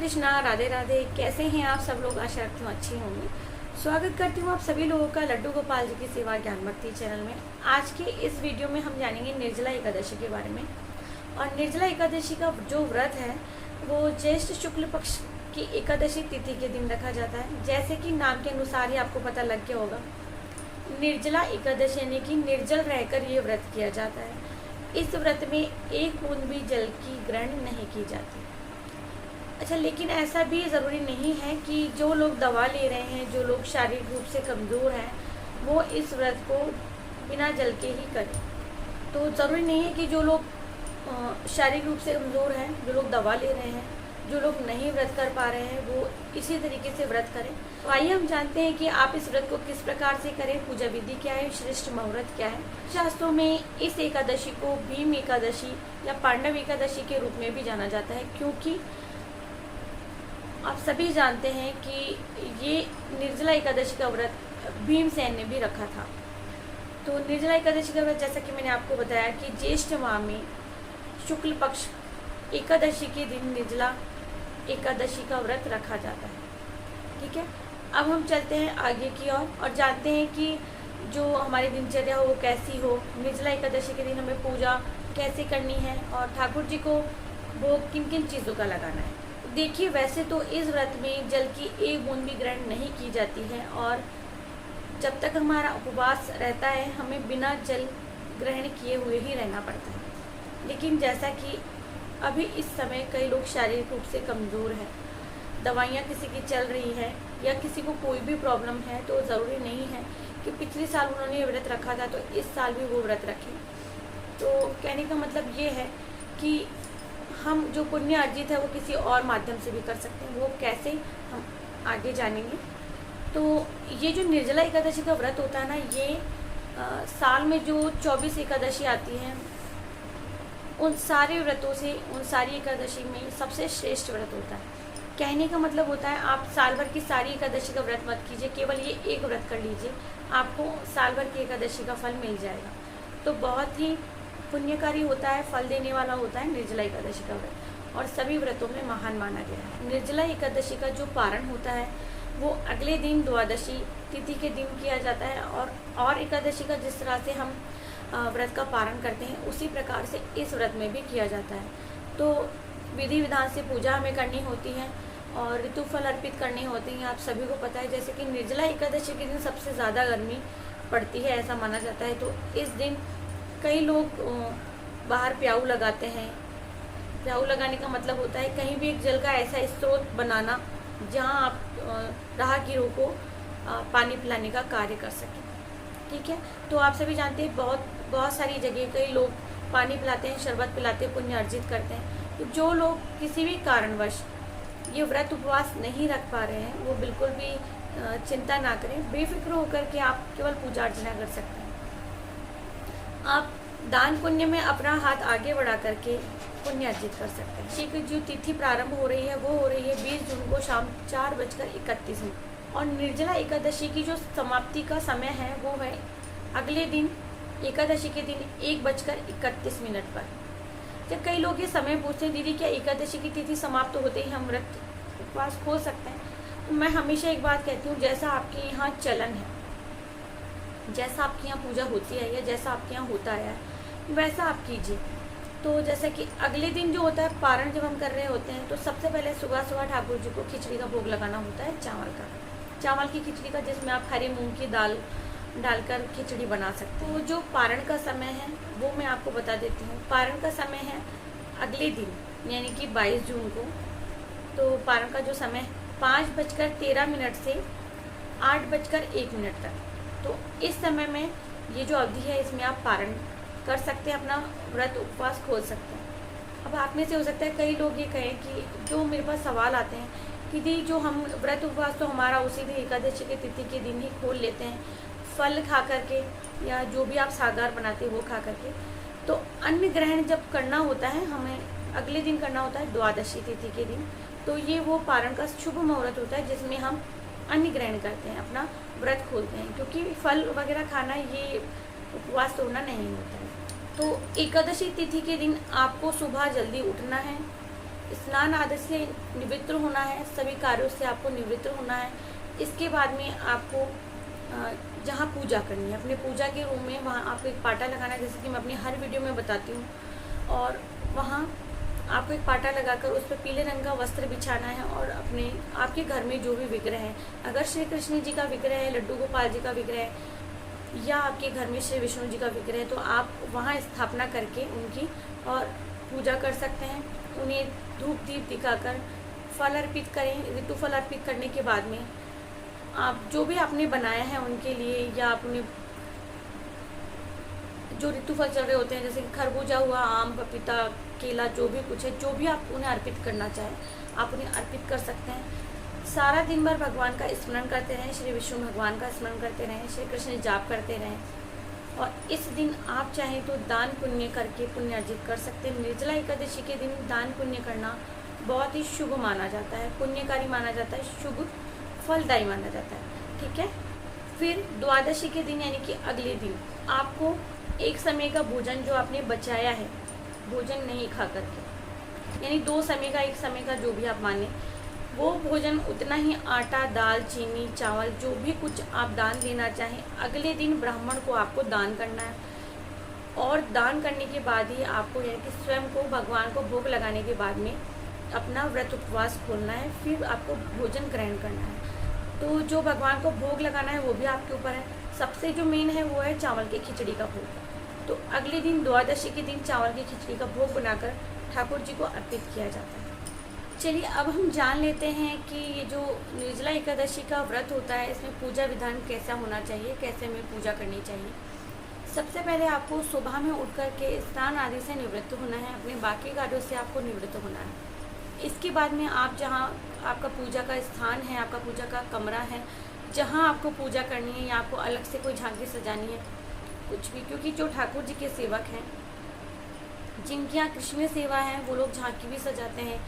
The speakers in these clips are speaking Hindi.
कृष्णा, राधे राधे। कैसे हैं आप सब लोग? आशा रखती हूँ अच्छे होंगे। स्वागत करती हूँ आप सभी लोगों का लड्डू गोपाल जी की सेवा ज्ञान भक्ति चैनल में। आज के इस वीडियो में हम जानेंगे निर्जला एकादशी के बारे में। और निर्जला एकादशी का जो व्रत है वो ज्येष्ठ शुक्ल पक्ष की एकादशी तिथि के दिन रखा जाता है। जैसे कि नाम के अनुसार ही आपको पता लग गया होगा, निर्जला एकादशी यानी कि निर्जल रहकर ये व्रत किया जाता है। इस व्रत में एक बूंद भी जल की ग्रहण नहीं की जाती। अच्छा, लेकिन ऐसा भी ज़रूरी नहीं है कि जो लोग दवा ले रहे हैं, जो लोग शारीरिक रूप से कमज़ोर हैं, वो इस व्रत को बिना जल के ही करें। तो ज़रूरी नहीं है कि जो लोग शारीरिक रूप से कमज़ोर हैं, जो लोग दवा ले रहे हैं, जो लोग नहीं व्रत कर पा रहे हैं, वो इसी तरीके से व्रत करें। तो आइए हम जानते हैं कि आप इस व्रत को किस प्रकार से करें, पूजा विधि क्या है, श्रेष्ठ मुहूर्त क्या है। शास्त्रों में इस एकादशी को भीम एकादशी या पांडव एकादशी के रूप में भी जाना जाता है, क्योंकि आप सभी जानते हैं कि ये निर्जला एकादशी का व्रत भीमसेन ने भी रखा था। तो निर्जला एकादशी का व्रत, जैसा कि मैंने आपको बताया कि ज्येष्ठ माह में शुक्ल पक्ष एकादशी के दिन निर्जला एकादशी का व्रत रखा जाता है। ठीक है, अब हम चलते हैं आगे की ओर और जानते हैं कि जो हमारी दिनचर्या हो वो कैसी हो। निर्जला एकादशी के दिन हमें पूजा कैसे करनी है और ठाकुर जी को भोग किन किन चीज़ों का लगाना है। देखिए, वैसे तो इस व्रत में जल की एक बूंद भी ग्रहण नहीं की जाती है और जब तक हमारा उपवास रहता है हमें बिना जल ग्रहण किए हुए ही रहना पड़ता है। लेकिन जैसा कि अभी इस समय कई लोग शारीरिक रूप से कमज़ोर हैं, दवाइयाँ किसी की चल रही है या किसी को कोई भी प्रॉब्लम है, तो ज़रूरी नहीं है कि पिछले साल उन्होंने ये व्रत रखा था तो इस साल भी वो व्रत रखें। तो कहने का मतलब ये है कि हम जो पुण्य अर्जित है वो किसी और माध्यम से भी कर सकते हैं। वो कैसे, हम आगे जानेंगे। तो ये जो निर्जला एकादशी का व्रत होता है ना, ये साल में जो 24 एकादशी आती हैं उन सारे व्रतों से, उन सारी एकादशी में सबसे श्रेष्ठ व्रत होता है। कहने का मतलब होता है आप साल भर की सारी एकादशी का व्रत मत कीजिए, केवल ये एक व्रत कर लीजिए, आपको साल भर की एकादशी का फल मिल जाएगा। तो बहुत ही पुण्यकारी होता है, फल देने वाला होता है निर्जला एकादशी का व्रत और सभी व्रतों में महान माना गया है। निर्जला एकादशी का जो पारण होता है वो अगले दिन द्वादशी तिथि के दिन किया जाता है और एकादशी का जिस तरह से हम व्रत का पारण करते हैं उसी प्रकार से इस व्रत में भी किया जाता है। तो विधि विधान से पूजा हमें करनी होती है और ऋतुफल अर्पित करने होते हैं। आप सभी को पता है जैसे कि निर्जला एकादशी के दिन सबसे ज़्यादा गर्मी पड़ती है, ऐसा माना जाता है। तो इस दिन कई लोग बाहर प्याऊ लगाते हैं। प्याऊ लगाने का मतलब होता है कहीं भी एक जल का ऐसा स्रोत बनाना जहां आप राहगीरों को पानी पिलाने का कार्य कर सकें। ठीक है, तो आप सभी जानते हैं बहुत सारी जगह कई लोग पानी पिलाते हैं, शरबत पिलाते हैं, पुण्य अर्जित करते हैं। तो जो लोग किसी भी कारणवश ये व्रत उपवास नहीं रख पा रहे हैं वो बिल्कुल भी चिंता ना करें, बेफिक्र होकर के आप केवल पूजा अर्चना कर सकते हैं। आप दान पुण्य में अपना हाथ आगे बढ़ा करके पुण्य अर्जित कर सकते हैं। शीघ्र जो तिथि प्रारंभ हो रही है वो हो रही है 20 जून को शाम 4:31 और निर्जला एकादशी की जो समाप्ति का समय है वो है अगले दिन एकादशी के दिन 1:31 पर। जब कई लोग ये समय पूछते हैं, दीदी क्या एकादशी की तिथि समाप्त होते ही हम व्रत उपवास खोल सकते हैं? तो मैं हमेशा एक बात कहती हूँ, जैसा आपके यहाँ चलन है, जैसा आपके यहाँ पूजा होती है या जैसा आपके यहाँ होता है वैसा आप कीजिए। तो जैसा कि अगले दिन जो होता है पारण जब हम कर रहे होते हैं तो सबसे पहले सुबह सुबह ठाकुर जी को खिचड़ी का भोग लगाना होता है, चावल की खिचड़ी का, जिसमें आप हरे मूंग की दाल डालकर खिचड़ी बना सकते हैं। तो जो पारण का समय है वो मैं आपको बता देती हूँ। पारण का समय है अगले दिन यानी कि 22 जून को। तो पारण का जो समय 5:13 से 8:01 तक, तो इस समय में ये जो अवधि है इसमें आप पारण कर सकते हैं, अपना व्रत उपवास खोल सकते हैं। अब आप में से हो सकता है कई लोग ये कहें कि जो मेरे पास सवाल आते हैं कि दी जो हम व्रत उपवास तो हमारा उसी दिन एकादशी की तिथि के दिन ही खोल लेते हैं, फल खा करके या जो भी आप सागार बनाते हैं वो खा करके। तो अन्न ग्रहण जब करना होता है हमें अगले दिन करना होता है द्वादशी तिथि के दिन। तो ये वो पारण का शुभ मुहूर्त होता है जिसमें हम अन्न ग्रहण करते हैं, अपना व्रत खोलते हैं, क्योंकि फल वगैरह खाना ये उपवास तोड़ना नहीं होता है। तो एकादशी तिथि के दिन आपको सुबह जल्दी उठना है, स्नान आदि से निवृत्त होना है, सभी कार्यों से आपको निवृत्त होना है। इसके बाद में आपको जहाँ पूजा करनी है, अपने पूजा के रूम में, वहाँ आपको एक पाटा लगाना है, जैसे कि मैं अपनी हर वीडियो में बताती हूँ। और वहाँ आपको एक पाटा लगाकर उस पर पीले रंग का वस्त्र बिछाना है और आपके घर में जो भी विग्रह है, अगर श्री कृष्ण जी का विग्रह है, लड्डू गोपाल जी का विग्रह है, या आपके घर में श्री विष्णु जी का विग्रह है, तो आप वहाँ स्थापना करके उनकी और पूजा कर सकते हैं। उन्हें धूप दीप दिखाकर फल अर्पित करें। ऋतु फल अर्पित करने के बाद में आप जो भी आपने बनाया है उनके लिए, या आपने जो ऋतु फल चल रहे होते हैं, जैसे कि खरबूजा हुआ, आम, पपीता, केला, जो भी कुछ है, जो भी आप उन्हें अर्पित करना चाहें आप उन्हें अर्पित कर सकते हैं। सारा दिन भर भगवान का स्मरण करते रहें, श्री विष्णु भगवान का स्मरण करते रहें, श्री कृष्ण जाप करते रहें। और इस दिन आप चाहें तो दान पुण्य करके पुण्य अर्जित कर सकते हैं। निर्जला एकादशी के दिन दान पुण्य करना बहुत ही शुभ माना जाता है, पुण्यकारी माना जाता है, शुभ फलदायी माना जाता है। ठीक है। फिर द्वादशी के दिन यानी कि अगले दिन आपको एक समय का भोजन जो आपने बचाया है, भोजन नहीं खा करके, यानी 2 समय का, 1 समय का, जो भी आप माने, वो भोजन उतना ही आटा, दाल, चीनी, चावल, जो भी कुछ आप दान देना चाहें, अगले दिन ब्राह्मण को आपको दान करना है। और दान करने के बाद ही आपको यानी कि स्वयं को भगवान को भोग लगाने के बाद में अपना व्रत उपवास खोलना है, फिर आपको भोजन ग्रहण करना है। तो जो भगवान को भोग लगाना है वो भी आपके ऊपर है। सबसे जो मेन है वो है चावल की खिचड़ी का भोग। तो अगले दिन द्वादशी के दिन चावल की खिचड़ी का भोग बनाकर ठाकुर जी को अर्पित किया जाता है। चलिए अब हम जान लेते हैं कि ये जो निर्जला एकादशी का व्रत होता है, इसमें पूजा विधान कैसा होना चाहिए, कैसे हमें पूजा करनी चाहिए। सबसे पहले आपको सुबह में उठ कर के स्नान आदि से निवृत्त होना है, अपने बाकी कार्यों से आपको निवृत्त होना है। इसके बाद में आप जहाँ आपका पूजा का स्थान है, आपका पूजा का कमरा है, जहाँ आपको पूजा करनी है, या आपको अलग से कोई झांकी सजानी है, कुछ भी, क्योंकि जो ठाकुर जी के सेवक हैं, जिनकी यहाँ कृष्ण सेवा है, वो लोग झांकी भी सजाते हैं।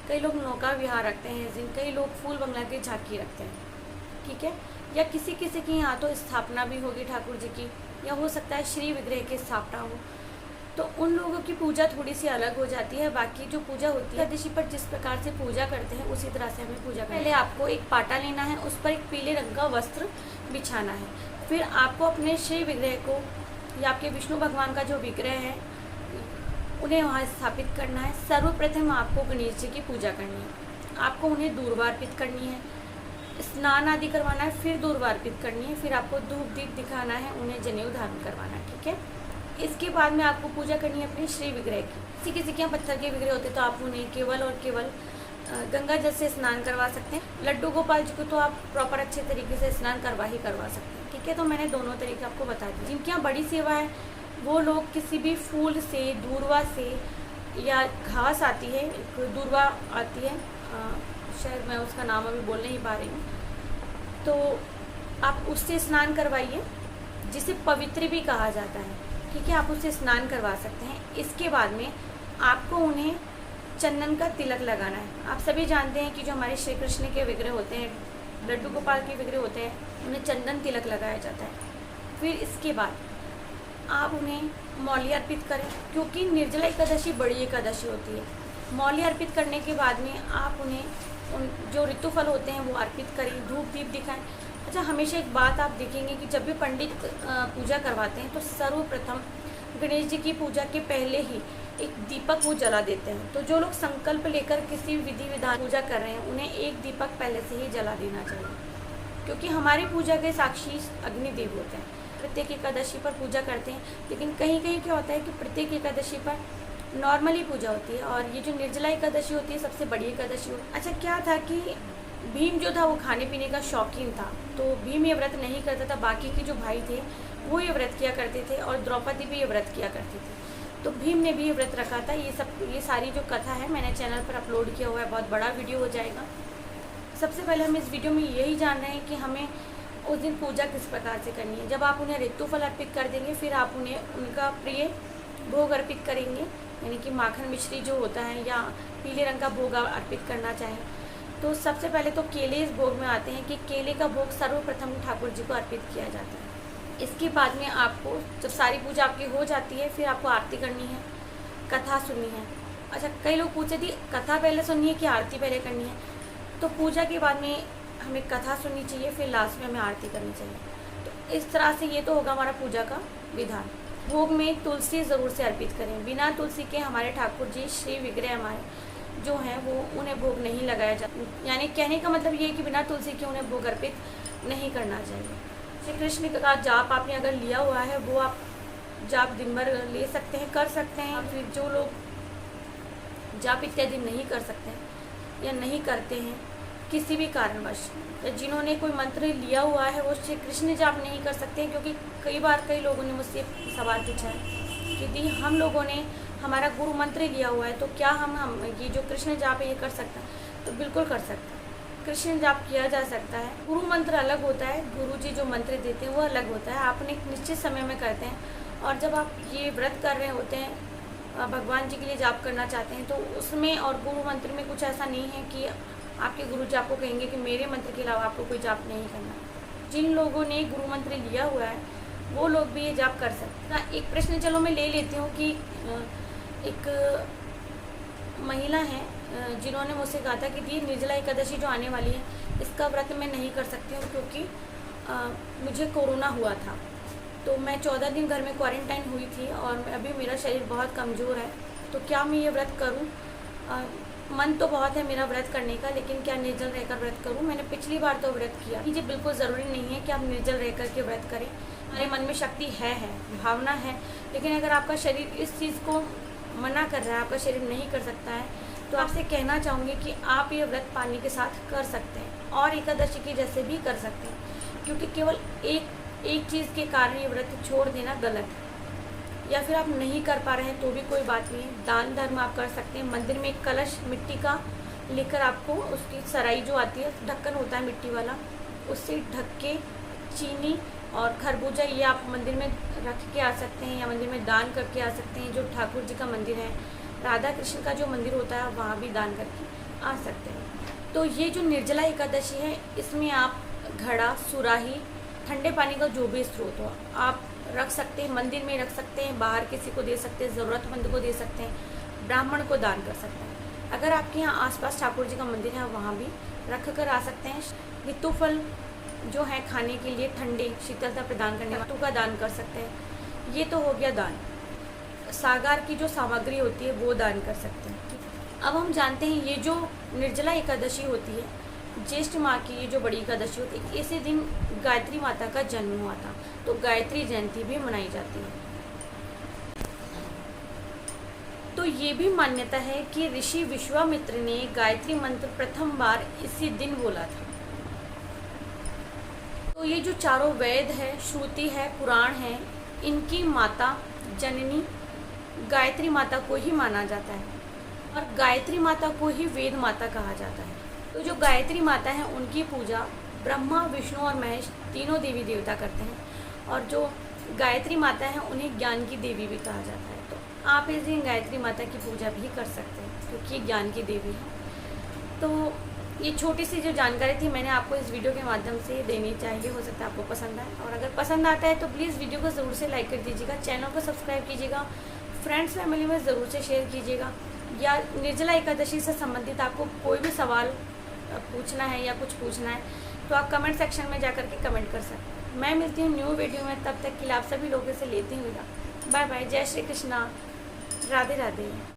कई लोग नौका विहार रखते हैं, कई लोग फूल बंगला की झांकी रखते हैं। ठीक है। या किसी किसी की यहाँ तो स्थापना भी होगी ठाकुर जी की, या हो सकता है श्री विग्रह की स्थापना हो, तो उन लोगों की पूजा थोड़ी सी अलग हो जाती है। बाकी जो पूजा होती है एकादशी पर जिस प्रकार से पूजा करते हैं उसी तरह से हमें पूजा करनी है। पहले आपको एक पाटा लेना है, उस पर एक पीले रंग का वस्त्र बिछाना है। फिर आपको अपने श्री विग्रह को, या आपके विष्णु भगवान का जो विग्रह है, उन्हें वहाँ स्थापित करना है। सर्वप्रथम आपको गणेश जी की पूजा करनी है, आपको उन्हें दूर्वा अर्पित करनी है, स्नान आदि करवाना है, फिर दूर्वा अर्पित करनी है, फिर आपको धूप दीप दिखाना है, उन्हें जनेऊ धारण करवाना है। ठीक है। इसके बाद में आपको पूजा करनी है अपने श्री विग्रह की। किसी किसी के यहाँ पत्थर के विग्रह होते हैं तो आप उन्हें केवल और केवल गंगा जल से स्नान करवा सकते हैं। लड्डू गोपाल जी को तो आप प्रॉपर अच्छे तरीके से स्नान करवा सकते हैं। ठीक है। तो मैंने दोनों तरीके आपको बता दिए। जिनके यहाँ बड़ी सेवा है वो लोग किसी भी फूल से, दूर्वा से, या घास आती है, दूर्वा आती है, शायद मैं उसका नाम अभी बोल नहीं पा रही हूँ, तो आप उससे स्नान करवाइए, जिसे पवित्र भी कहा जाता है। ठीक है। आप उससे स्नान करवा सकते हैं। इसके बाद में आपको उन्हें चंदन का तिलक लगाना है। आप सभी जानते हैं कि जो हमारे श्री कृष्ण के विग्रह होते हैं, लड्डू गोपाल के विग्रह होते हैं, उन्हें चंदन तिलक लगाया जाता है। फिर इसके बाद आप उन्हें मौली अर्पित करें, क्योंकि निर्जला एकादशी बड़ी एकादशी होती है। मौली अर्पित करने के बाद में आप उन्हें जो ऋतुफल होते हैं वो अर्पित करें, धूप दीप दिखाएं। अच्छा, हमेशा एक बात आप देखेंगे कि जब भी पंडित पूजा करवाते हैं तो सर्वप्रथम गणेश जी की पूजा के पहले ही एक दीपक वो जला देते हैं। तो जो लोग संकल्प लेकर किसी विधि विधान पूजा कर रहे हैं उन्हें एक दीपक पहले से ही जला देना चाहिए, क्योंकि हमारी पूजा के साक्षी अग्निदेव होते हैं। प्रत्येक एकादशी पर पूजा करते हैं, लेकिन कहीं कहीं क्या होता है कि प्रत्येक एकादशी पर नॉर्मली पूजा होती है, और ये जो निर्जला एकादशी होती है सबसे बड़ी एकादशी होती है। अच्छा, क्या था कि भीम जो था वो खाने पीने का शौकीन था, तो भीम ये व्रत नहीं करता था। बाकी के जो भाई थे वो ये व्रत किया करते थे, और द्रौपदी भी ये व्रत किया करते थे। तो भीम ने भी ये व्रत रखा था। ये सारी जो कथा है मैंने चैनल पर अपलोड किया हुआ है, बहुत बड़ा वीडियो हो जाएगा। सबसे पहले हम इस वीडियो में यही जान रहे हैं कि हमें उस दिन पूजा किस प्रकार से करनी है। जब आप उन्हें ऋतुफल अर्पित कर देंगे, फिर आप उन्हें उनका प्रिय भोग अर्पित करेंगे, यानी कि माखन मिश्री जो होता है, या पीले रंग का भोग अर्पित करना चाहें तो सबसे पहले तो केले इस भोग में आते हैं कि केले का भोग सर्वप्रथम ठाकुर जी को अर्पित किया जाता है। इसके बाद में आपको जब सारी पूजा आपकी हो जाती है, फिर आपको आरती करनी है, कथा सुननी है। अच्छा, कई लोग पूछे थी कथा पहले सुननी है कि आरती पहले करनी है। तो पूजा के बाद में हमें कथा सुननी चाहिए, फिर लास्ट में हमें आरती करनी चाहिए। तो इस तरह से ये तो होगा हमारा पूजा का विधान। भोग में तुलसी ज़रूर से अर्पित करें। बिना तुलसी के हमारे ठाकुर जी श्री विग्रह हमारे जो हैं वो उन्हें भोग नहीं लगाया जाता। यानी कहने का मतलब ये है कि बिना तुलसी के उन्हें भोग अर्पित नहीं करना चाहिए। श्री कृष्ण का जाप आपने अगर लिया हुआ है वो आप जाप दिन भर ले सकते हैं, कर सकते हैं। फिर जो लोग जाप इत्यादि नहीं कर सकते हैं या नहीं करते हैं किसी भी कारणवश, जिन्होंने कोई मंत्र लिया हुआ है वो श्री कृष्ण जाप नहीं कर सकते हैं। क्योंकि कई बार कई लोगों ने मुझसे सवाल पूछा है कि दी हम लोगों ने हमारा गुरु मंत्र लिया हुआ है तो क्या हम ये जो कृष्ण जाप है ये कर सकते हैं? तो बिल्कुल कर सकते हैं, कृष्ण जाप किया जा सकता है। गुरु मंत्र अलग होता है, गुरु जी जो मंत्र देते हैं वो अलग होता है। आपने एक निश्चित समय में करते हैं और जब आप ये व्रत कर रहे होते हैं, भगवान जी के लिए जाप करना चाहते हैं, तो उसमें और गुरु मंत्र में कुछ ऐसा नहीं है कि आपके गुरु जी आपको कहेंगे कि मेरे मंत्र के अलावा आपको कोई जाप नहीं करना। जिन लोगों ने गुरु मंत्र लिया हुआ है वो लोग भी ये जाप कर सकते हैं। एक प्रश्न चलो मैं ले लेती हूँ कि एक महिला है जिन्होंने मुझसे कहा था कि दी निर्जला एकादशी जो आने वाली है इसका व्रत मैं नहीं कर सकती हूँ क्योंकि मुझे कोरोना हुआ था। तो मैं 14 दिन घर में क्वारंटाइन हुई थी और अभी मेरा शरीर बहुत कमज़ोर है, तो क्या मैं ये व्रत करूँ? मन तो बहुत है मेरा व्रत करने का, लेकिन क्या निर्जल रहकर व्रत करूं? मैंने पिछली बार तो व्रत किया। ये बिल्कुल ज़रूरी नहीं है कि आप निर्जल रहकर के व्रत करें। हमारे मन में शक्ति है भावना है, लेकिन अगर आपका शरीर इस चीज़ को मना कर रहा है, आपका शरीर नहीं कर सकता है, तो आपसे कहना चाहूँगी कि आप ये व्रत पानी के साथ कर सकते हैं और एकादशी के जैसे भी कर सकते हैं। क्योंकि केवल एक चीज़ के कारण ये व्रत छोड़ देना गलत है। या फिर आप नहीं कर पा रहे हैं तो भी कोई बात नहीं है, दान धर्म आप कर सकते हैं। मंदिर में एक कलश मिट्टी का लेकर आपको उसकी सराई जो आती है, ढक्कन होता है मिट्टी वाला, उससे ढक के चीनी और खरबूजा ये आप मंदिर में रख के आ सकते हैं या मंदिर में दान करके आ सकते हैं। जो ठाकुर जी का मंदिर है, राधा कृष्ण का जो मंदिर होता है, वहाँ भी दान करके आ सकते हैं। तो ये जो निर्जला एकादशी है इसमें आप घड़ा, सुराही, ठंडे पानी का जो भी स्रोत हो आप रख सकते हैं, मंदिर में रख सकते हैं, बाहर किसी को दे सकते हैं, ज़रूरतमंद को दे सकते हैं, ब्राह्मण को दान कर सकते हैं। अगर आपके यहाँ आसपास ठाकुर जी का मंदिर है वहाँ भी रख कर आ सकते हैं। ऋतु फल जो है खाने के लिए ठंडे शीतलता प्रदान करने वाले का दान कर सकते हैं। ये तो हो गया दान। सागार की जो सामग्री होती है वो दान कर सकते हैं। अब हम जानते हैं ये जो निर्जला एकादशी होती है, ज्येष्ठ माह की ये जो बड़ी एकादशी होती है, इसी दिन गायत्री माता का जन्म हुआ था, तो गायत्री जयंती भी मनाई जाती है। तो ये भी मान्यता है कि ऋषि विश्वामित्र ने गायत्री मंत्र प्रथम बार इसी दिन बोला था। तो ये जो चारों वेद है, श्रुति है, पुराण है, इनकी माता जननी गायत्री माता को ही माना जाता है और गायत्री माता को ही वेद माता कहा जाता है। तो जो गायत्री माता है उनकी पूजा ब्रह्मा, विष्णु और महेश तीनों देवी देवता करते हैं और जो गायत्री माता है उन्हें ज्ञान की देवी भी कहा जाता है। तो आप इस दिन गायत्री माता की पूजा भी कर सकते हैं क्योंकि ज्ञान की देवी है। तो ये छोटी सी जो जानकारी थी मैंने आपको इस वीडियो के माध्यम से देनी चाहिए, हो सकता है आपको पसंद आए। और अगर पसंद आता है तो प्लीज़ वीडियो को ज़रूर से लाइक कर दीजिएगा, चैनल को सब्सक्राइब कीजिएगा, फ्रेंड्स फैमिली में ज़रूर से शेयर कीजिएगा। या निर्जला एकादशी से संबंधित आपको कोई भी सवाल पूछना है या कुछ पूछना है तो आप कमेंट सेक्शन में जाकर के कमेंट कर सकते हैं। मैं मिलती हूँ न्यू वीडियो में, तब तक के लिए आप सभी लोगों से लेती हूँ विदा। बाय बाय, जय श्री कृष्णा, राधे राधे।